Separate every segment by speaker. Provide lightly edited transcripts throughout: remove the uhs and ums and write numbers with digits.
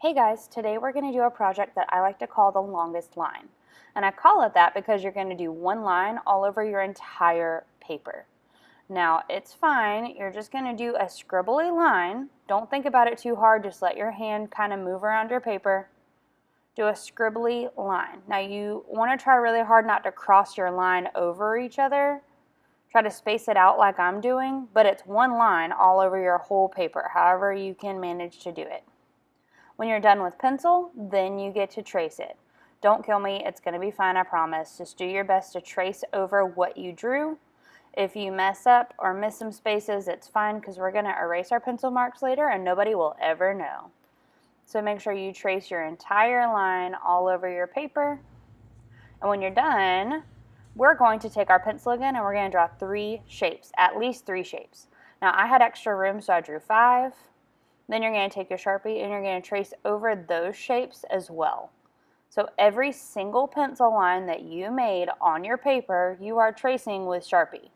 Speaker 1: Hey guys, today we're going to do a project that I like to call the longest line. And I call it that because you're going to do one line all over your entire paper. Now, it's fine. You're just going to do a scribbly line. Don't think about it too hard. Just let your hand kind of move around your paper. Do a scribbly line. Now, you want to try really hard not to cross your line over each other. Try to space it out like I'm doing, but it's one line all over your whole paper, however you can manage to do it. When you're done with pencil, then you get to trace it. Don't kill me, it's going to be fine, I promise. Just do your best to trace over what you drew. If you mess up or miss some spaces, it's fine because we're going to erase our pencil marks later and nobody will ever know. So make sure you trace your entire line all over your paper. And when you're done, we're going to take our pencil again and we're going to draw 3 shapes, at least 3 shapes. Now I had extra room, so I drew 5. Then you're going to take your Sharpie and you're going to trace over those shapes as well. So every single pencil line that you made on your paper, you are tracing with Sharpie.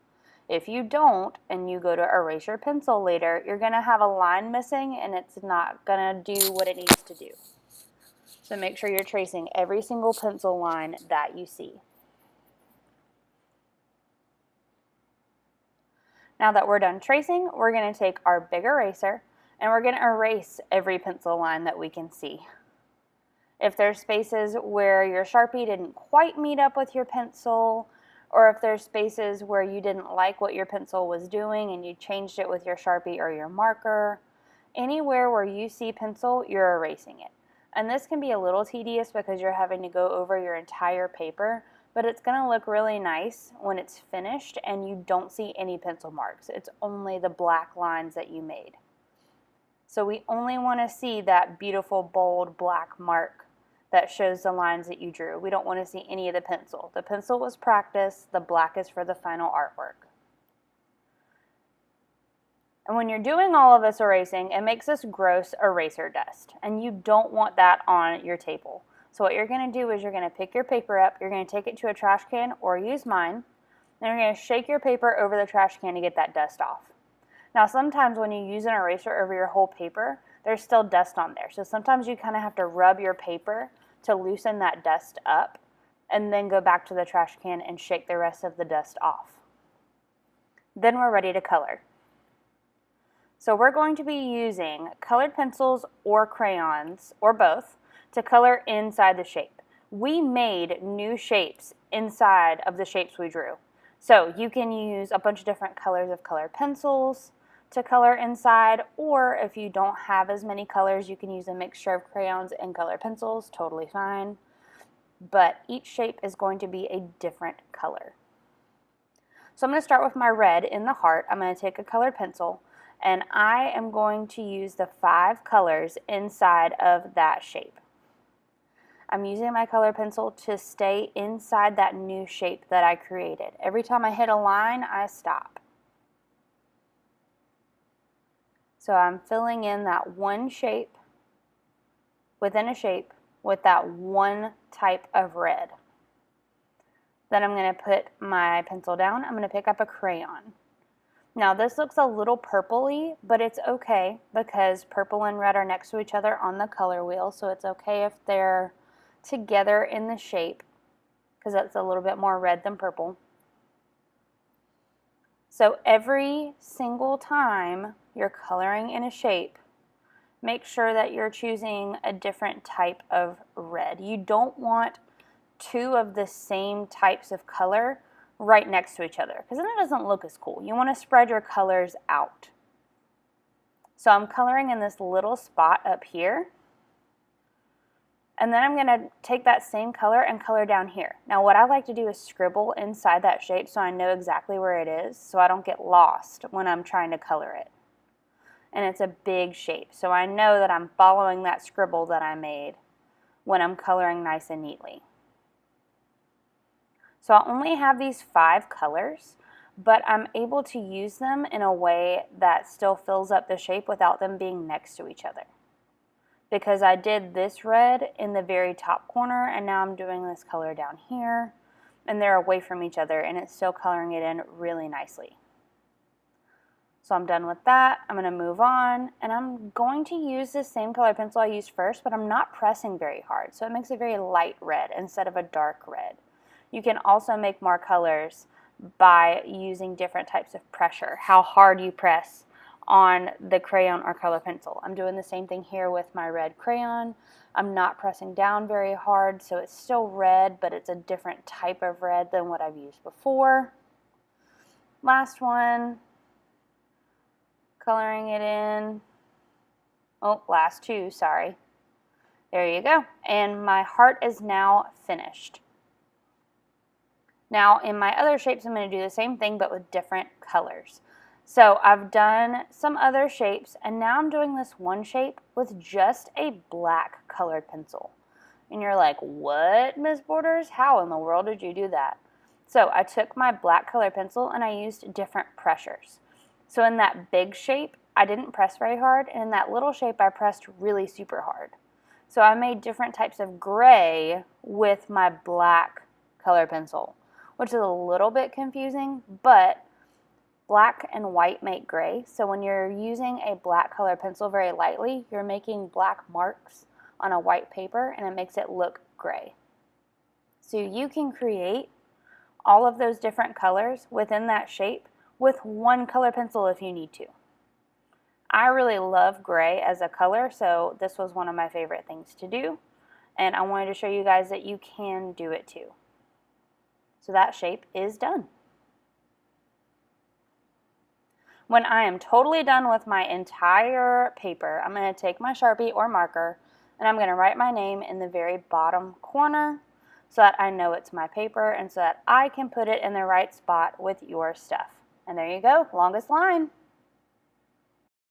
Speaker 1: If you don't and you go to erase your pencil later, you're going to have a line missing and it's not going to do what it needs to do. So make sure you're tracing every single pencil line that you see. Now that we're done tracing, we're going to take our big eraser and we're going to erase every pencil line that we can see. If there's spaces where your Sharpie didn't quite meet up with your pencil, or if there's spaces where you didn't like what your pencil was doing and you changed it with your Sharpie or your marker, anywhere where you see pencil, you're erasing it. And this can be a little tedious because you're having to go over your entire paper, but it's going to look really nice when it's finished and you don't see any pencil marks. It's only the black lines that you made. So we only want to see that beautiful bold black mark that shows the lines that you drew. We don't want to see any of the pencil. The pencil was practice, the black is for the final artwork. And when you're doing all of this erasing, it makes this gross eraser dust, and you don't want that on your table. So what you're going to do is you're going to pick your paper up, you're going to take it to a trash can or use mine, and you're going to shake your paper over the trash can to get that dust off. Now sometimes when you use an eraser over your whole paper, there's still dust on there. So sometimes you kind of have to rub your paper to loosen that dust up and then go back to the trash can and shake the rest of the dust off. Then we're ready to color. So we're going to be using colored pencils or crayons, or both, to color inside the shape. We made new shapes inside of the shapes we drew. So you can use a bunch of different colors of colored pencils to color inside, or if you don't have as many colors, you can use a mixture of crayons and colored pencils, totally fine. But each shape is going to be a different color. So I'm going to start with my red in the heart. I'm going to take a colored pencil and I am going to use the 5 colors inside of that shape. I'm using my color pencil to stay inside that new shape that I created. Every time I hit a line, I stop. So I'm filling in that one shape within a shape with that one type of red. Then I'm going to put my pencil down. I'm going to pick up a crayon. Now this looks a little purpley, but it's okay because purple and red are next to each other on the color wheel, so it's okay if they're together in the shape because that's a little bit more red than purple. So every single time you're coloring in a shape, make sure that you're choosing a different type of red. You don't want 2 of the same types of color right next to each other because then it doesn't look as cool. You want to spread your colors out. So I'm coloring in this little spot up here. And then I'm going to take that same color and color down here. Now what I like to do is scribble inside that shape so I know exactly where it is so I don't get lost when I'm trying to color it. And it's a big shape, so I know that I'm following that scribble that I made when I'm coloring nice and neatly. So I only have these 5 colors, but I'm able to use them in a way that still fills up the shape without them being next to each other. Because I did this red in the very top corner and now I'm doing this color down here and they're away from each other and it's still coloring it in really nicely. So I'm done with that. I'm going to move on, and I'm going to use the same color pencil I used first, but I'm not pressing very hard, so it makes a very light red instead of a dark red. You can also make more colors by using different types of pressure, how hard you press on the crayon or color pencil. I'm doing the same thing here with my red crayon. I'm not pressing down very hard, so it's still red, but it's a different type of red than what I've used before. Last one. Coloring it in. Oh, last two, sorry. There you go. And my heart is now finished. Now, in my other shapes, I'm going to do the same thing, but with different colors. So I've done some other shapes, and now I'm doing this one shape with just a black colored pencil. And you're like, what, Ms. Borders? How in the world did you do that? So I took my black colored pencil and I used different pressures. So in that big shape, I didn't press very hard, and in that little shape, I pressed really super hard. So I made different types of gray with my black color pencil, which is a little bit confusing, but black and white make gray. So when you're using a black color pencil very lightly, you're making black marks on a white paper, and it makes it look gray. So you can create all of those different colors within that shape with one color pencil if you need to. I really love gray as a color, so this was one of my favorite things to do, and I wanted to show you guys that you can do it too. So that shape is done. When I am totally done with my entire paper, I'm going to take my Sharpie or marker, and I'm going to write my name in the very bottom corner so that I know it's my paper and so that I can put it in the right spot with your stuff. And there you go, longest line.